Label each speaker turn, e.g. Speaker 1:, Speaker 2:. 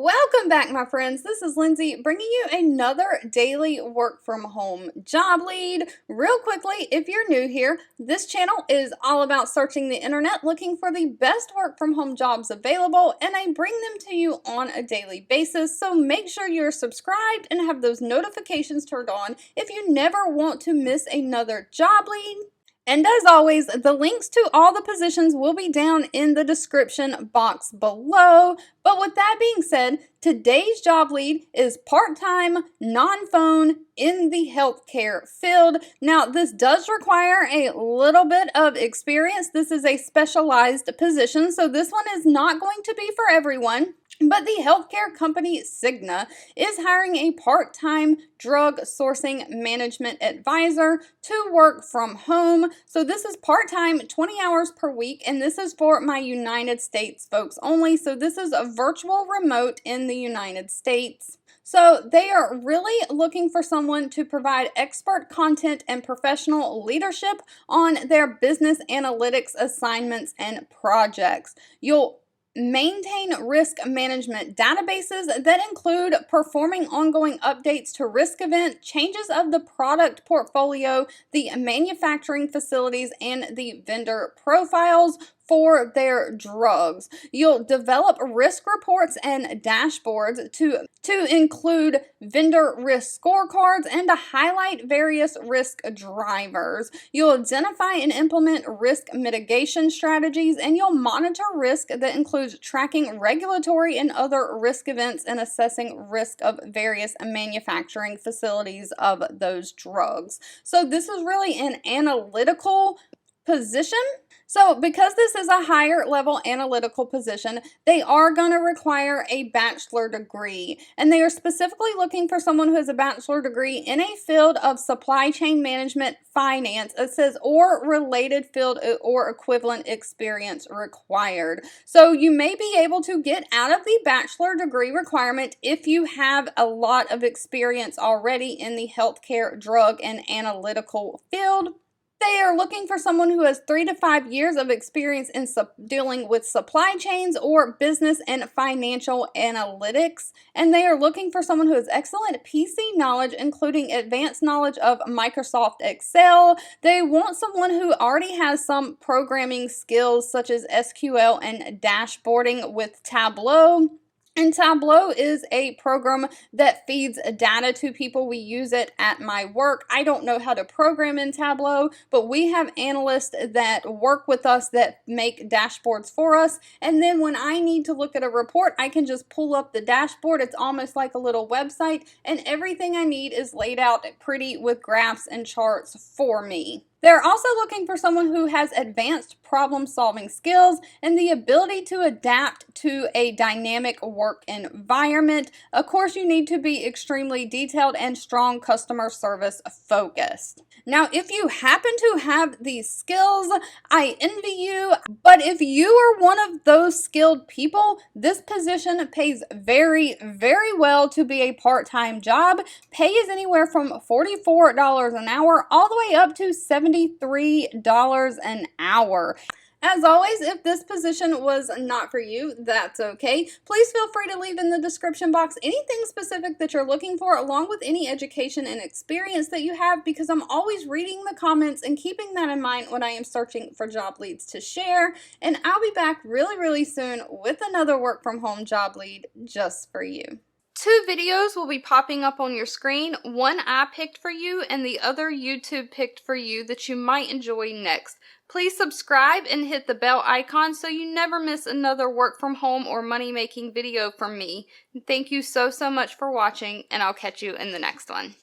Speaker 1: Welcome back, my friends. This is Lindsay bringing you another daily work from home job lead. Real quickly, if you're new here, this channel is all about searching the internet looking for the best work from home jobs available, and I bring them to you on a daily basis. So make sure you're subscribed and have those notifications turned on if you never want to miss another job lead. And as always, the links to all the positions will be down in the description box below. But with that being said, today's job lead is part-time, non-phone in the healthcare field. Now, this does require a little bit of experience. This is a specialized position, so this one is not going to be for everyone. But the healthcare company Cigna is hiring a part-time drug sourcing management advisor to work from home. So this is part-time, 20 hours per week, and this is for my United States folks only. So this is a virtual remote in the United States. So they are really looking for someone to provide expert content and professional leadership on their business analytics assignments and projects. You'll maintain risk management databases that include performing ongoing updates to risk event, changes of the product portfolio, the manufacturing facilities, and the vendor profiles for their drugs. You'll develop risk reports and dashboards to include vendor risk scorecards and to highlight various risk drivers. You'll identify and implement risk mitigation strategies, and you'll monitor risk that includes tracking regulatory and other risk events and assessing risk of various manufacturing facilities of those drugs. So this is really an analytical position. So because this is a higher level analytical position, they are going to require a bachelor degree, and they are specifically looking for someone who has a bachelor degree in a field of supply chain management, finance. It says or related field or equivalent experience required. So you may be able to get out of the bachelor degree requirement if you have a lot of experience already in the healthcare, drug, and analytical field. They are looking for someone who has 3 to 5 years of experience in dealing with supply chains or business and financial analytics. And they are looking for someone who has excellent PC knowledge, including advanced knowledge of Microsoft Excel. They want someone who already has some programming skills such as SQL and dashboarding with Tableau. And Tableau is a program that feeds data to people. We use it at my work. I don't know how to program in Tableau, but we have analysts that work with us that make dashboards for us. And then when I need to look at a report, I can just pull up the dashboard. It's almost like a little website, and everything I need is laid out pretty with graphs and charts for me. They're also looking for someone who has advanced problem-solving skills and the ability to adapt to a dynamic work environment. Of course, you need to be extremely detailed and strong customer service focused. Now, if you happen to have these skills, I envy you, but if you are one of those skilled people, this position pays very, very well to be a part-time job. Pay is anywhere from $44 an hour all the way up to $73 an hour. As always, if this position was not for you, that's okay. Please feel free to leave in the description box anything specific that you're looking for, along with any education and experience that you have, because I'm always reading the comments and keeping that in mind when I am searching for job leads to share. And I'll be back really, really soon with another work from home job lead just for you. 2 videos will be popping up on your screen. One I picked for you and the other YouTube picked for you that you might enjoy next. Please subscribe and hit the bell icon so you never miss another work from home or money making video from me. Thank you so much for watching, and I'll catch you in the next one.